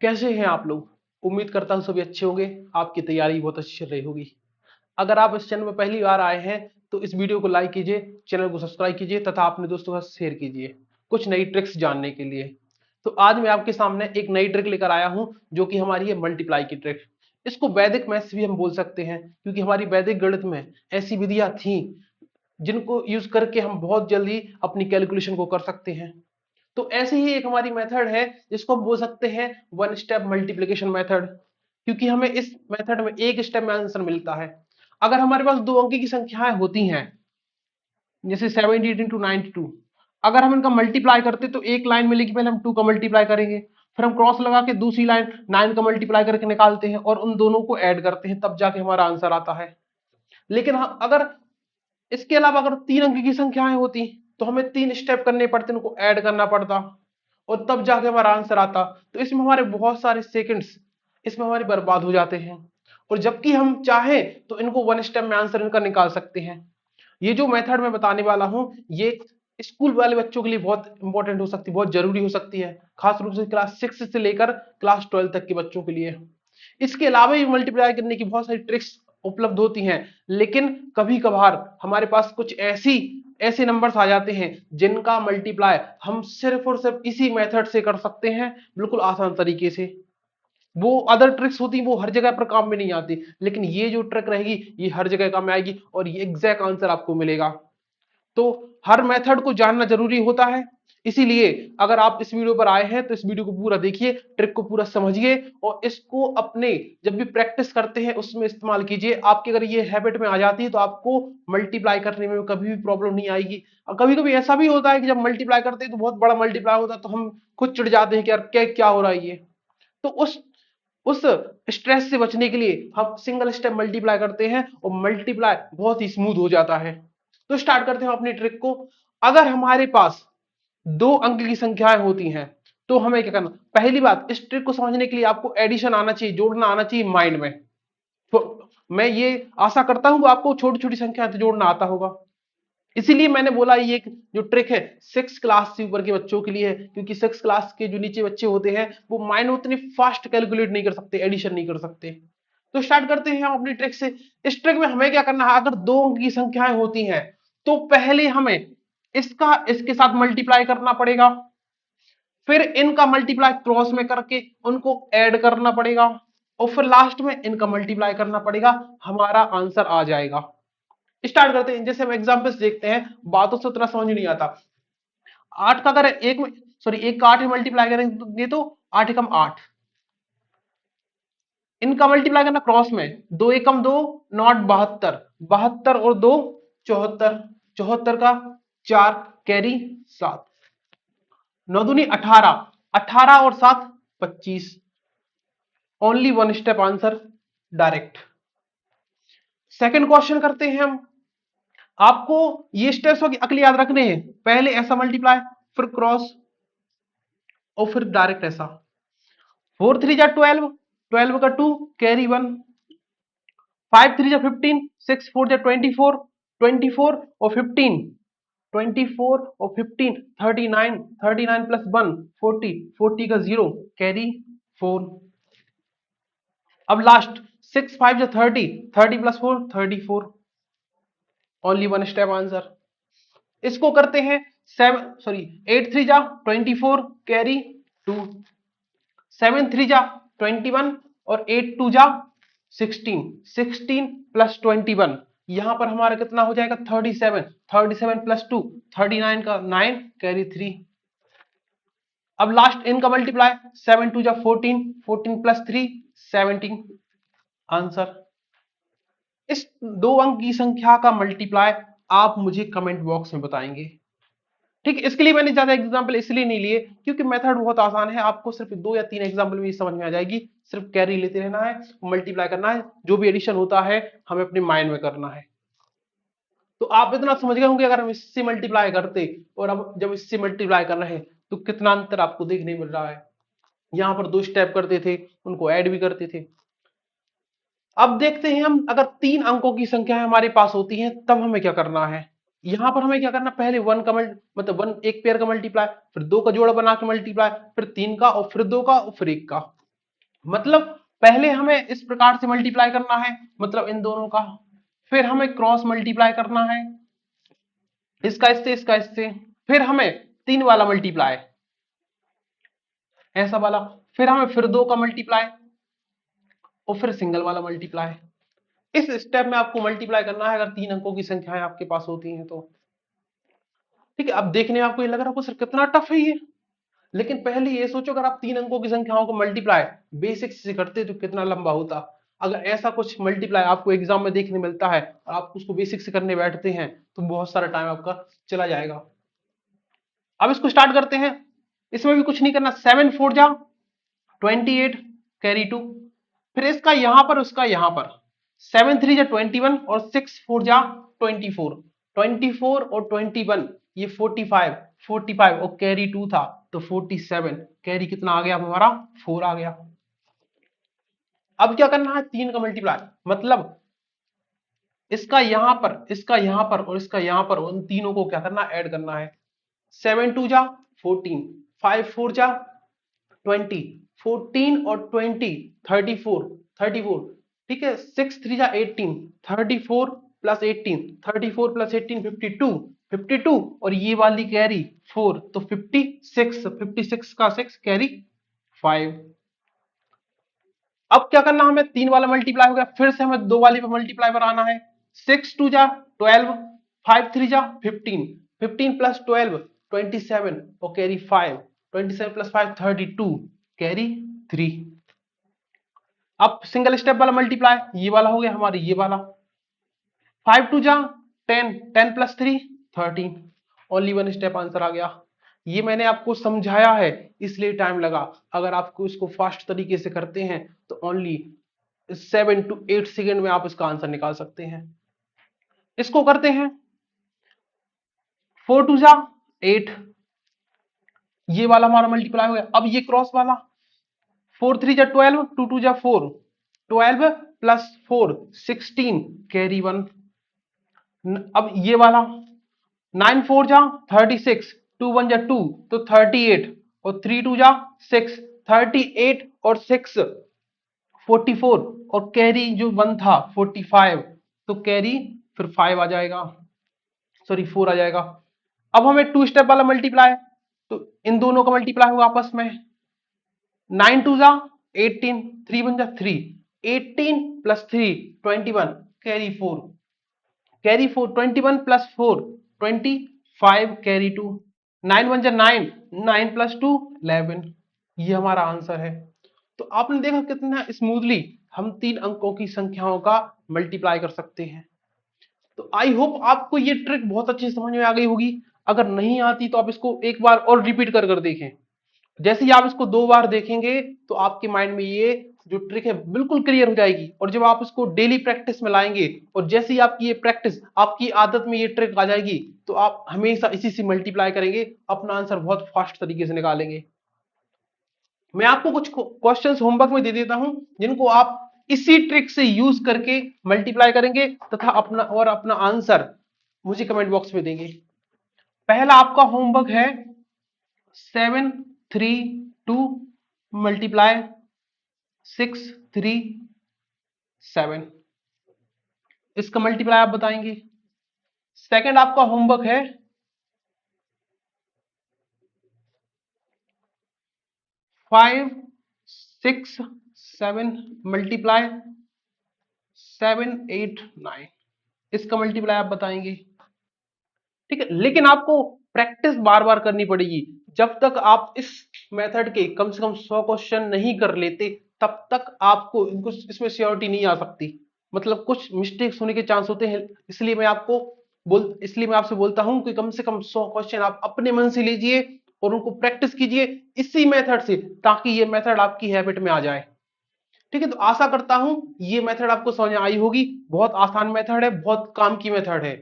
कैसे हैं आप लोग। उम्मीद करता हूँ सभी अच्छे होंगे। आपकी तैयारी बहुत अच्छी चल रही होगी। अगर आप इस चैनल में पहली बार आए हैं तो इस वीडियो को लाइक कीजिए, चैनल को सब्सक्राइब कीजिए तथा अपने दोस्तों के साथ शेयर कीजिए कुछ नई ट्रिक्स जानने के लिए। तो आज मैं आपके सामने एक नई ट्रिक लेकर आया हूं जो कि हमारी है मल्टीप्लाई की ट्रिक। इसको वैदिक मैथ्स भी हम बोल सकते हैं क्योंकि हमारी वैदिक गणित में ऐसी विधियां थी जिनको यूज करके हम बहुत जल्दी अपनी कैलकुलेशन को कर सकते हैं। तो ऐसे ही एक हमारी मेथड है जिसको हम बोल सकते हैं वन स्टेप मल्टीप्लिकेशन मेथड, क्योंकि हमें इस मेथड में एक स्टेप में आंसर मिलता है। अगर हमारे पास दो अंकी की संख्याएं होती हैं जैसे 78 इंटू 92, अगर हम इनका मल्टीप्लाई करते तो एक लाइन मिलेगी, पहले हम 2 का मल्टीप्लाई करेंगे, फिर हम क्रॉस लगा के दूसरी लाइन 9 का मल्टीप्लाई करके निकालते हैं और उन दोनों को ऐड करते हैं, तब जाके हमारा आंसर आता है। लेकिन अगर इसके अलावा अगर 3 अंक की संख्याएं होती तो हमें 3 स्टेप करने पड़ते, उनको ऐड करना पड़ता और तब जाके हमारा आंसर आता। तो इसमें हमारे बहुत सारे सेकंड्स इसमें हमारे बर्बाद हो जाते हैं। और जबकि हम चाहें तो इनको वन स्टेप में आंसर इनका निकाल सकते हैं। ये जो मेथड मैं बताने वाला हूं ये स्कूल वाले बच्चों के लिए बहुत इंपॉर्टेंट हो सकती है, बहुत जरूरी हो सकती है, खास रूप से क्लास 6 से लेकर क्लास 12 तक के बच्चों के लिए। इसके अलावा भी मल्टीप्लाई करने की बहुत सारी ट्रिक्स उपलब्ध होती हैं, लेकिन कभी कभार हमारे पास कुछ ऐसे नंबर्स आ जाते हैं जिनका मल्टीप्लाई हम सिर्फ और सिर्फ इसी मेथड से कर सकते हैं, बिल्कुल आसान तरीके से। वो अदर ट्रिक्स होती वो हर जगह पर काम में नहीं आती, लेकिन ये जो ट्रिक रहेगी ये हर जगह काम में आएगी और ये एग्जैक्ट आंसर आपको मिलेगा। तो हर मेथड को जानना जरूरी होता है। इसीलिए अगर आप इस वीडियो पर आए हैं तो इस वीडियो को पूरा देखिए, ट्रिक को पूरा समझिए और इसको अपने जब भी प्रैक्टिस करते हैं उसमें इस्तेमाल कीजिए। आपके अगर ये हैबिट में आ जाती है तो आपको मल्टीप्लाई करने में कभी भी प्रॉब्लम नहीं आएगी। और कभी कभी ऐसा भी होता है कि जब मल्टीप्लाई करते हैं तो बहुत बड़ा मल्टीप्लाई होता है तो हम खुद चिढ़ जाते हैं कि यार क्या क्या हो रहा है ये। तो उस स्ट्रेस से बचने के लिए हम सिंगल स्टेप मल्टीप्लाई करते हैं और मल्टीप्लाई बहुत ही स्मूथ हो जाता है। तो स्टार्ट करते हैं अपनी ट्रिक को। अगर हमारे पास 2 अंक की संख्याएं होती हैं तो हमें क्या करना, पहली बात इस ट्रिक को समझने के लिए आपको एडिशन आना चाहिए, जोड़ना आना चाहिए माइंड में। तो मैं ये आशा करता हूं कि आपको छोटी छोटी संख्या जोड़ना आता होगा। इसीलिए मैंने बोला ये एक जो ट्रिक है 6 क्लास से ऊपर के बच्चों के लिए है, क्योंकि 6 क्लास के जो नीचे बच्चे होते हैं वो माइंड में उतनी फास्ट कैलकुलेट नहीं कर सकते, एडिशन नहीं कर सकते। तो स्टार्ट करते हैं हम अपनी ट्रिक से। इस ट्रिक में हमें क्या करना है, अगर 2 अंक की संख्याएं होती हैं तो पहले हमें इसका इसके साथ मल्टीप्लाई करना पड़ेगा, फिर इनका मल्टीप्लाई क्रॉस में करके उनको ऐड करना पड़ेगा और फिर लास्ट में इनका मल्टीप्लाई करना पड़ेगा, हमारा आंसर आ जाएगा। स्टार्ट करते हैं। जैसे हम एग्जांपल्स देखते हैं, बातों से उतना समझ नहीं आता। 8 का अगर एक में सॉरी एक का 8 में मल्टीप्लाई करेंगे तो ये तो 8 एकम 8, इनका मल्टीप्लाई करना क्रॉस में, 2 एकम 2 नॉट 72, 72 और 2 74, 74 का 4 कैरी 7, 9 दूनी 18, 18 और 7 25। Only one step answer, direct. Second question करते हैं हम। आपको ये स्टेप्स अगले याद रखने हैं, पहले ऐसा मल्टीप्लाई, फिर क्रॉस और फिर डायरेक्ट ऐसा। 4 3 जा 12, 12 का 2 कैरी 1, 5 3 जा 15, 6 4 जा 24, 24 और 15, 24 और 15 39, 39 प्लस 1 40, 40 का 0 कैरी 4। अब लास्ट 6 5 जा 30, 30 plus 4 34। Only one step answer. इसको करते हैं 8 3 जा 24 कैरी 2, 7 3 जा 21 और 8 2 जा 16, 16 प्लस 21, यहां पर हमारा कितना हो जाएगा 37, 37 प्लस 2 39 का 9 कैरी 3। अब लास्ट इनका मल्टीप्लाई, 7 2 जा 14, 14 प्लस 3 17, आंसर। इस 2 अंक की संख्या का मल्टीप्लाई आप मुझे कमेंट बॉक्स में बताएंगे। ठीक है, इसके लिए मैंने ज्यादा एग्जांपल इसलिए नहीं लिए क्योंकि मेथड बहुत आसान है, आपको सिर्फ 2 या 3 एग्जांपल में समझ में आ जाएगी। सिर्फ कैरी लेते रहना है, मल्टीप्लाई करना है, जो भी एडिशन होता है हमें अपने माइंड में करना है। तो आप इतना समझ गए होंगे, अगर हम इससे मल्टीप्लाई करते और अब जब इससे मल्टीप्लाई कर रहे हैं तो कितना अंतर आपको देखने मिल रहा है। यहां पर 2 स्टेप करते थे, उनको ऐड भी करते थे। अब देखते हैं हम, अगर 3 अंकों की संख्या हमारे पास होती है तब हमें क्या करना है। यहां पर हमें क्या करना, पहले वन का मतलब वन एक पेयर का मल्टीप्लाई, फिर 2 का जोड़ा बना के मल्टीप्लाई, फिर 3 का और फिर 2 का और फिर 1 का। मतलब पहले हमें इस प्रकार से मल्टीप्लाई करना है, मतलब इन दोनों का, फिर हमें क्रॉस मल्टीप्लाई करना है, इसका इससे इसका इससे, फिर हमें 3 वाला मल्टीप्लाई, ऐसा वाला, फिर हमें फिर 2 का मल्टीप्लाई, और फिर सिंगल वाला मल्टीप्लाई। इस स्टेप में आपको मल्टीप्लाई करना है अगर 3 अंकों की संख्याएं आपके पास होती हैं तो। ठीक है, अब देखने में आपको ये लग रहा होगा सर कितना टफ है ये, लेकिन पहले ये सोचो अगर आप 3 अंकों की संख्याओं को मल्टीप्लाई बेसिक से करते तो कितना लंबा होता। अगर ऐसा कुछ मल्टीप्लाई आपको एग्जाम में देखने मिलता है और आप उसको बेसिक से करने बैठते हैं तो बहुत सारा टाइम आपका चला जाएगा। अब इसको स्टार्ट करते हैं, इसमें भी कुछ नहीं करना, 7 4 जा 28 कैरी 2, फिर इसका यहां पर उसका यहां पर, 7 3 जा 21 और 6 4 जा 24, 24 और 21 ये 45, 45 और कैरी 2 था तो 47, कैरी कितना आ गया हमारा 4 आ गया। अब क्या करना है, 3 का मल्टीप्लाई, मतलब इसका यहां पर, इसका यहां पर और इसका यहां पर, उन तीनों को क्या करना, ऐड करना है। 7 2 जा 14, 5 4 जा 20, 14 और 20 34, 34, ठीक है, 6 3 जा 18, 34 प्लस 18, 34 प्लस 18 52, 52 और ये वाली कैरी 4 तो 56, 56 का 6 कैरी 5। अब क्या करना, हमें 3 वाला मल्टीप्लाई हो गया, फिर से हमें 2 वाली पे मल्टीप्लाई पर आना है। 6 2 जा 12, 5 3 जा 15, 15 प्लस 12 27 और कैरी 5, 27 प्लस 5 32 कैरी 3। अब सिंगल स्टेप वाला मल्टीप्लाई ये वाला हो गया हमारे, ये वाला 5 2 जा 10, 10 plus 3 13, only one step answer आ गया। ये मैंने आपको समझाया है इसलिए टाइम लगा, अगर आपको इसको फास्ट तरीके से करते हैं तो ओनली 7 to 8 सेकेंड में आप इसका आंसर निकाल सकते हैं। इसको करते हैं, 4 2 जा 8, ये वाला हमारा मल्टीप्लाई हो गया। अब ये क्रॉस वाला, 4 3 जा 12, 2 2 जा 4, 12 प्लस 4 16 कैरी 1। अब ये वाला 9 4 जा 36, 2 1 जा 2 तो 38 और 3 2 जा 6, 38 और 6 44 और कैरी जो 1 था 45 तो कैरी फिर 5 आ जाएगा, सॉरी 4 आ जाएगा। अब हमें 2 स्टेप वाला मल्टीप्लाई, तो इन दोनों का मल्टीप्लाई होगा आपस में, 9 2 जा 18, 3 1 जा 3, 18 plus 3 21 carry 4, carry 4 21 plus 4 25 carry 2, 9 1 जा 9, 9 प्लस 2 11, ये हमारा आंसर है। तो आपने देखा कितना स्मूथली हम 3 अंकों की संख्याओं का मल्टीप्लाई कर सकते हैं। तो आई होप आपको ये ट्रिक बहुत अच्छी समझ में आ गई होगी, अगर नहीं आती तो आप इसको एक बार और रिपीट कर कर देखें। जैसे ही आप इसको 2 बार देखेंगे तो आपके माइंड में ये जो ट्रिक है बिल्कुल क्लियर हो जाएगी, और जब आप इसको डेली प्रैक्टिस में लाएंगे और जैसे ही आपकी ये प्रैक्टिस, आपकी आदत में ये ट्रिक आ जाएगी तो आप हमेशा इसी से मल्टीप्लाई करेंगे, अपना आंसर बहुत फास्ट तरीके से निकालेंगे। मैं आपको कुछ क्वेश्चंस होमवर्क में दे देता हूं जिनको आप इसी ट्रिक से यूज करके मल्टीप्लाई करेंगे तथा अपना आंसर मुझे कमेंट बॉक्स में देंगे। पहला आपका होमवर्क है 7 3 2 मल्टीप्लाई 6 3 7, इसका मल्टीप्लाई आप बताएंगे। सेकंड आपका होमवर्क है 5 6 7 मल्टीप्लाई 7 8 9, इसका मल्टीप्लाई आप बताएंगे। ठीक है, लेकिन आपको प्रैक्टिस बार बार करनी पड़ेगी, जब तक आप इस मेथड के कम से कम 100 क्वेश्चन नहीं कर लेते तब तक आपको इनको इसमें श्योरिटी नहीं आ सकती, मतलब कुछ मिस्टेक्स होने के चांस होते हैं। इसलिए मैं आपसे बोलता हूं कि कम से कम 100 क्वेश्चन आप अपने मन से लीजिए और उनको प्रैक्टिस कीजिए इसी मेथड से, ताकि ये मेथड आपकी हैबिट में आ जाए। ठीक है, तो आशा करता हूं ये मेथड आपको समझ में आई होगी, बहुत आसान मेथड है, बहुत काम की मेथड है।